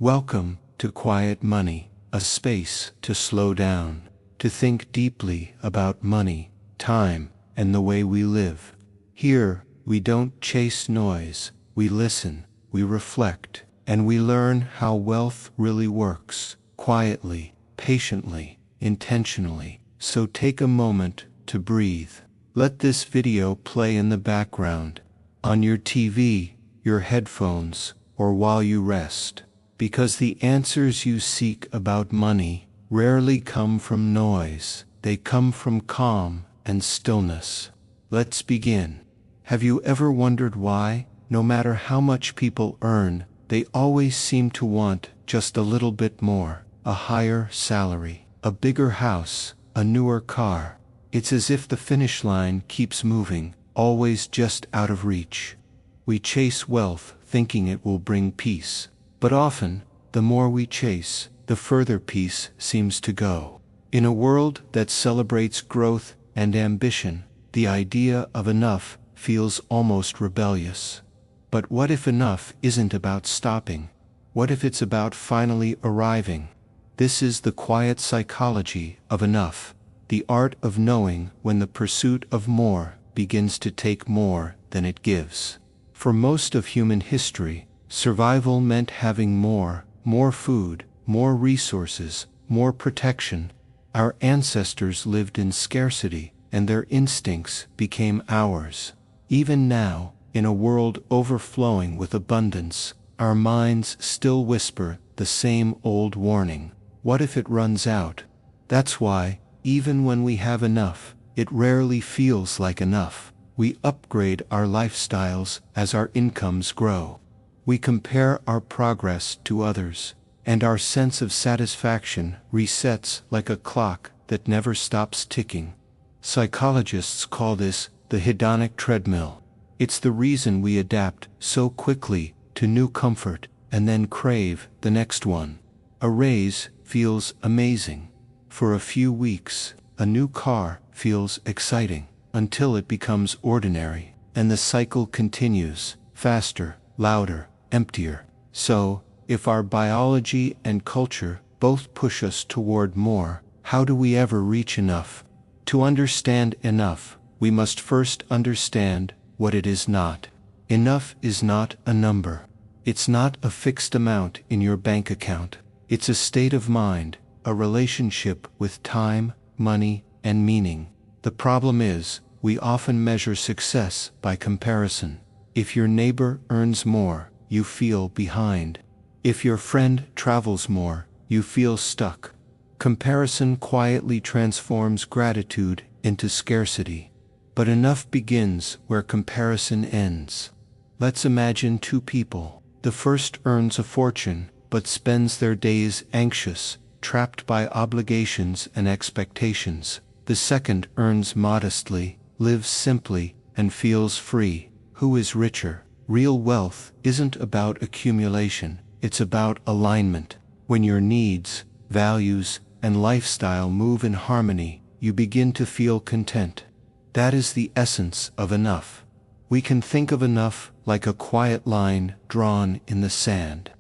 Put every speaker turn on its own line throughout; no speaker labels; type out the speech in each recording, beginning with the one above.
Welcome to Quiet Money, a space to slow down, to think deeply about money, time, and the way we live. Here, we don't chase noise, we listen, we reflect, and we learn how wealth really works, quietly, patiently, intentionally. So take a moment to breathe. Let this video play in the background, on your TV, your headphones, or while you rest. Because the answers you seek about money rarely come from noise, they come from calm and stillness. Let's begin. Have you ever wondered why, no matter how much people earn, they always seem to want just a little bit more, a higher salary, a bigger house, a newer car? It's as if the finish line keeps moving, always just out of reach. We chase wealth thinking it will bring peace. But often, the more we chase, the further peace seems to go. In a world that celebrates growth and ambition, the idea of enough feels almost rebellious. But what if enough isn't about stopping? What if it's about finally arriving? This is the quiet psychology of enough, the art of knowing when the pursuit of more begins to take more than it gives. For most of human history, survival meant having more food, more resources, more protection. Our ancestors lived in scarcity, and their instincts became ours. Even now, in a world overflowing with abundance, our minds still whisper the same old warning: what if it runs out? That's why, even when we have enough, it rarely feels like enough. We upgrade our lifestyles as our incomes grow. We compare our progress to others, and our sense of satisfaction resets like a clock that never stops ticking. Psychologists call this the hedonic treadmill. It's the reason we adapt so quickly to new comfort and then crave the next one. A raise feels amazing. For a few weeks, a new car feels exciting, until it becomes ordinary, and the cycle continues, faster, louder, emptier. So, if our biology and culture both push us toward more, how do we ever reach enough? To understand enough, we must first understand what it is not. Enough is not a number. It's not a fixed amount in your bank account. It's a state of mind, a relationship with time, money, and meaning. The problem is, we often measure success by comparison. If your neighbor earns more, you feel behind. If your friend travels more, you feel stuck. Comparison quietly transforms gratitude into scarcity. But enough begins where comparison ends. Let's imagine two people. The first earns a fortune, but spends their days anxious, trapped by obligations and expectations. The second earns modestly, lives simply, and feels free. Who is richer? Real wealth isn't about accumulation, it's about alignment. When your needs, values, and lifestyle move in harmony, you begin to feel content. That is the essence of enough. We can think of enough like a quiet line drawn in the sand.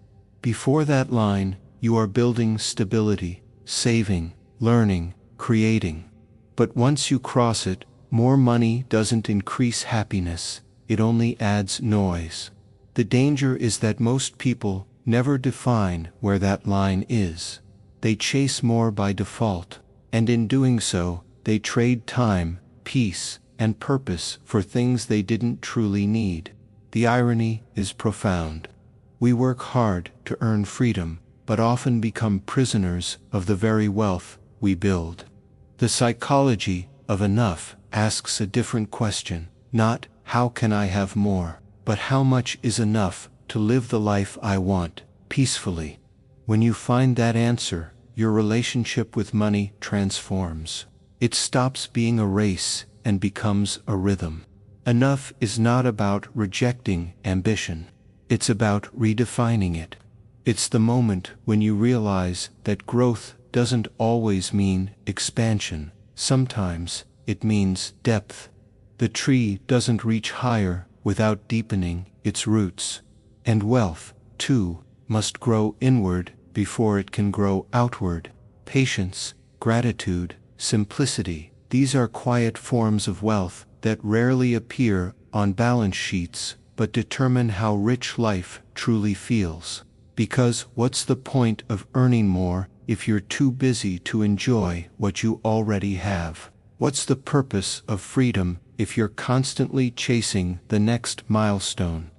Before that line, you are building stability, saving, learning, creating. But once you cross it, more money doesn't increase happiness, it only adds noise. The danger is that most people never define where that line is. They chase more by default, and in doing so, they trade time, peace, and purpose for things they didn't truly need. The irony is profound. We work hard to earn freedom, but often become prisoners of the very wealth we build. The psychology of enough asks a different question, not how can I have more, but how much is enough to live the life I want, peacefully. When you find that answer, your relationship with money transforms. It stops being a race and becomes a rhythm. Enough is not about rejecting ambition. It's about redefining it. It's the moment when you realize that growth doesn't always mean expansion. Sometimes it means depth. The tree doesn't reach higher without deepening its roots. And wealth, too, must grow inward before it can grow outward. Patience, gratitude, simplicity, these are quiet forms of wealth that rarely appear on balance sheets but determine how rich life truly feels. Because what's the point of earning more if you're too busy to enjoy what you already have? What's the purpose of freedom if you're constantly chasing the next milestone?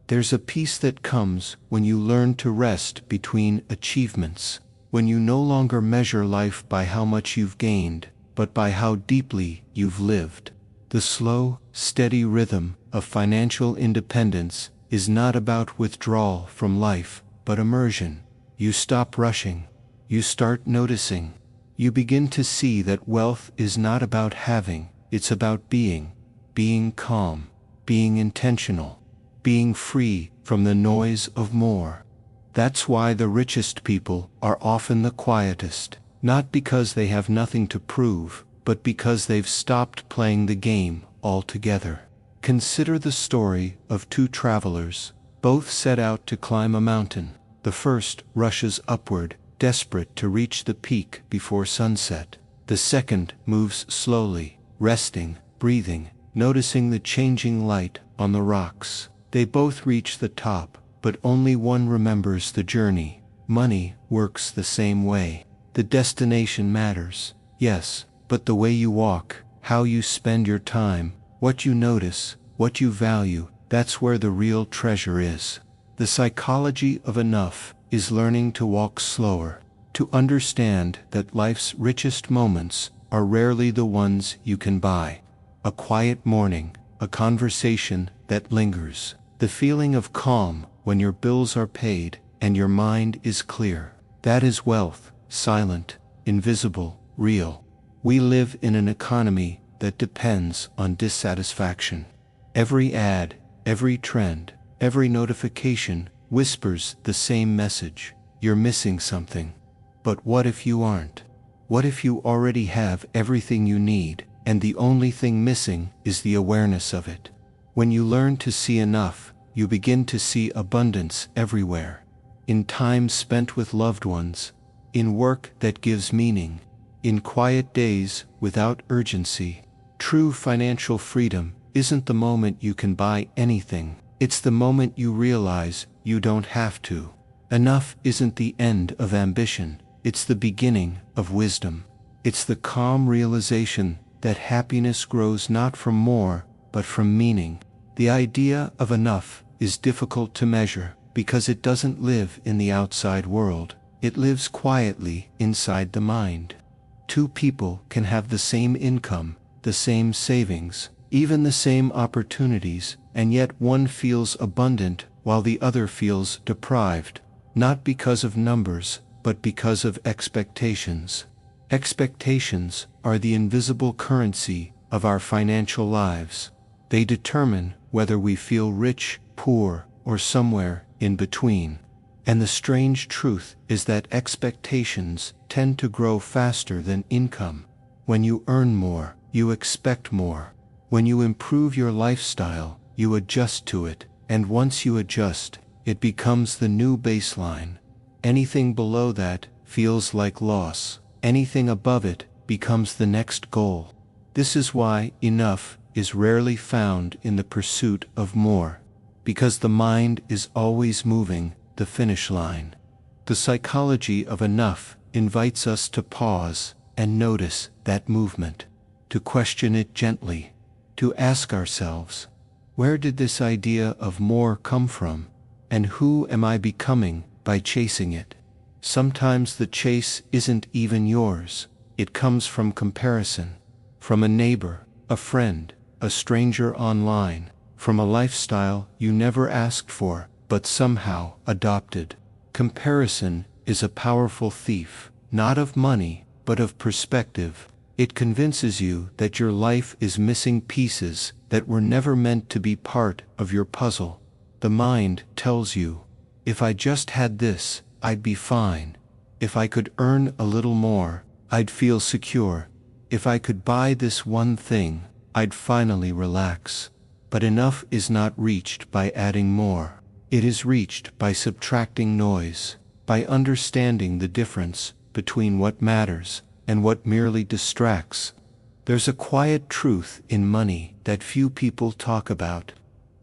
There's a peace that comes when you learn to rest between achievements, when you no longer measure life by how much you've gained, but by how deeply you've lived. The slow, steady rhythm of financial independence is not about withdrawal from life, but immersion. You stop rushing. You start noticing. You begin to see that wealth is not about having, it's about being. Being calm, being intentional, being free from the noise of more. That's why the richest people are often the quietest, not because they have nothing to prove, but because they've stopped playing the game altogether. Consider the story of two travelers. Both set out to climb a mountain. The first rushes upward, desperate to reach the peak before sunset. The second moves slowly, resting, breathing, noticing the changing light on the rocks. They both reach the top, but only one remembers the journey. Money works the same way. The destination matters, yes, but the way you walk, how you spend your time, what you notice, what you value, that's where the real treasure is. The psychology of enough is learning to walk slower, to understand that life's richest moments are rarely the ones you can buy. A quiet morning, a conversation that lingers, the feeling of calm when your bills are paid and your mind is clear. That is wealth, silent, invisible, real. We live in an economy that depends on dissatisfaction. Every ad, every trend, every notification whispers the same message. You're missing something. But what if you aren't? What if you already have everything you need, and the only thing missing is the awareness of it? When you learn to see enough, you begin to see abundance everywhere. In time spent with loved ones, in work that gives meaning, in quiet days without urgency. True financial freedom isn't the moment you can buy anything, it's the moment you realize you don't have to. Enough isn't the end of ambition, it's the beginning of wisdom. It's the calm realization that happiness grows not from more, but from meaning. The idea of enough is difficult to measure because it doesn't live in the outside world, it lives quietly inside the mind. Two people can have the same income, the same savings, even the same opportunities, and yet one feels abundant while the other feels deprived, not because of numbers, but because of expectations. Expectations are the invisible currency of our financial lives. They determine whether we feel rich, poor, or somewhere in between. And the strange truth is that expectations tend to grow faster than income. When you earn more, you expect more. When you improve your lifestyle, you adjust to it, and once you adjust, it becomes the new baseline. Anything below that feels like loss. Anything above it becomes the next goal. This is why enough is rarely found in the pursuit of more, because the mind is always moving the finish line. The psychology of enough invites us to pause and notice that movement, to question it gently, to ask ourselves, where did this idea of more come from, and who am I becoming by chasing it? Sometimes the chase isn't even yours, it comes from comparison, from a neighbor, a friend, a stranger online, from a lifestyle you never asked for, but somehow adopted. Comparison is a powerful thief, not of money, but of perspective. It convinces you that your life is missing pieces that were never meant to be part of your puzzle. The mind tells you, if I just had this, I'd be fine. If I could earn a little more, I'd feel secure. If I could buy this one thing, I'd finally relax. But enough is not reached by adding more. It is reached by subtracting noise, by understanding the difference between what matters and what merely distracts. There's a quiet truth in money that few people talk about.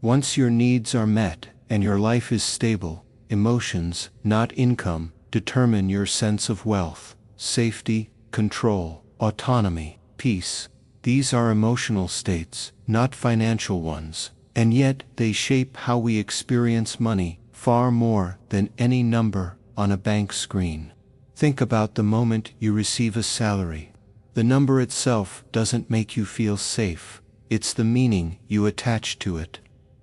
Once your needs are met and your life is stable, emotions, not income, determine your sense of wealth, safety, control, autonomy, peace. These are emotional states, not financial ones, and yet they shape how we experience money far more than any number on a bank screen. Think about the moment you receive a salary. The number itself doesn't make you feel safe. It's the meaning you attach to it,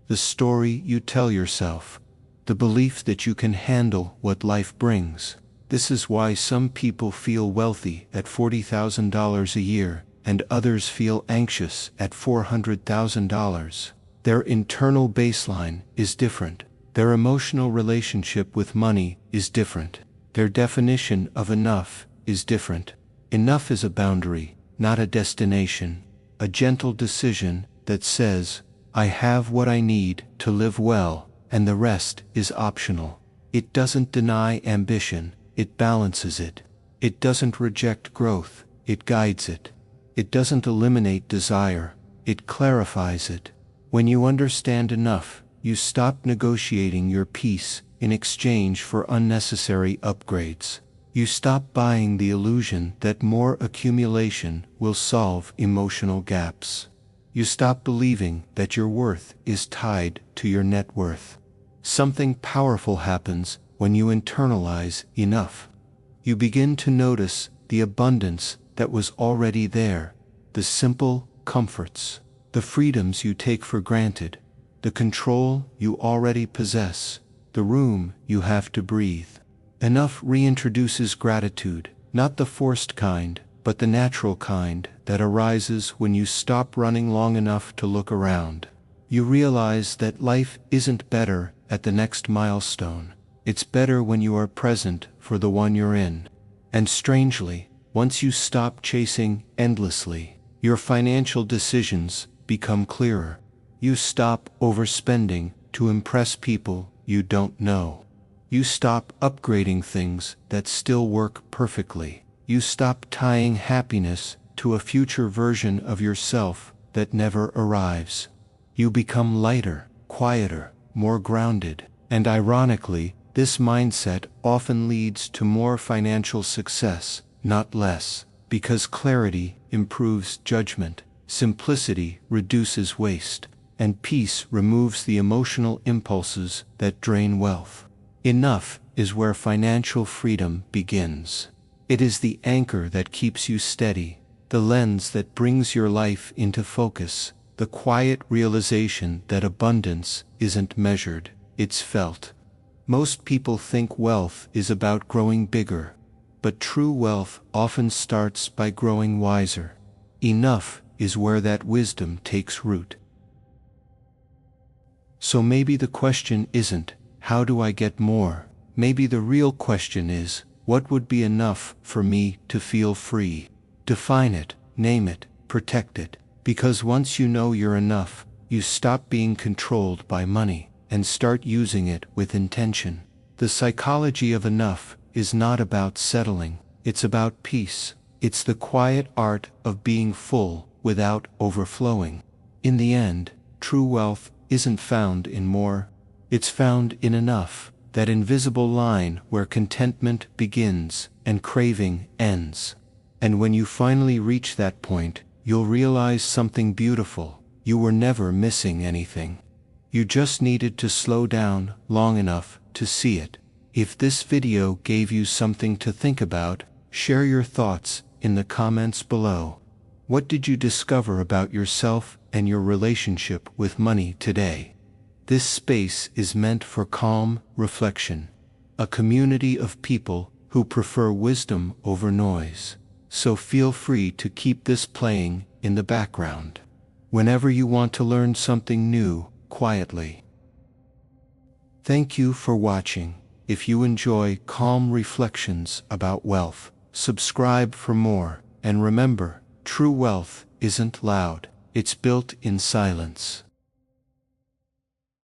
the story you tell yourself, the belief that you can handle what life brings. This is why some people feel wealthy at $40,000 a year and others feel anxious at $400,000. Their internal baseline is different. Their emotional relationship with money is different. Their definition of enough is different. Enough is a boundary, not a destination, a gentle decision that says, I have what I need to live well, and the rest is optional. It doesn't deny ambition, it balances it. It doesn't reject growth, it guides it. It doesn't eliminate desire, it clarifies it. When you understand enough, you stop negotiating your peace in exchange for unnecessary upgrades. You stop buying the illusion that more accumulation will solve emotional gaps. You stop believing that your worth is tied to your net worth. Something powerful happens when you internalize enough. You begin to notice the abundance that was already there, the simple comforts, the freedoms you take for granted, the control you already possess, the room you have to breathe. Enough reintroduces gratitude, not the forced kind, but the natural kind that arises when you stop running long enough to look around. You realize that life isn't better at the next milestone. It's better when you are present for the one you're in. And strangely, once you stop chasing endlessly, your financial decisions become clearer. You stop overspending to impress people you don't know. You stop upgrading things that still work perfectly. You stop tying happiness to a future version of yourself that never arrives. You become lighter, quieter, more grounded, and ironically, this mindset often leads to more financial success, not less, because clarity improves judgment, simplicity reduces waste, and peace removes the emotional impulses that drain wealth. Enough is where financial freedom begins. It is the anchor that keeps you steady, the lens that brings your life into focus, the quiet realization that abundance isn't measured, it's felt. Most people think wealth is about growing bigger, but true wealth often starts by growing wiser. Enough is where that wisdom takes root. So maybe the question isn't, how do I get more? Maybe the real question is, what would be enough for me to feel free? Define it, name it, protect it, because once you know you're enough, you stop being controlled by money and start using it with intention. The psychology of enough is not about settling, it's about peace. It's the quiet art of being full without overflowing. In the end, true wealth isn't found in more, it's found in enough, that invisible line where contentment begins and craving ends. And when you finally reach that point, you'll realize something beautiful. You were never missing anything. You just needed to slow down long enough to see it. If this video gave you something to think about, share your thoughts in the comments below. What did you discover about yourself and your relationship with money today? This space is meant for calm reflection, a community of people who prefer wisdom over noise. So feel free to keep this playing in the background whenever you want to learn something new quietly. Thank you for watching. If you enjoy calm reflections about wealth, subscribe for more, and remember, true wealth isn't loud, it's built in silence.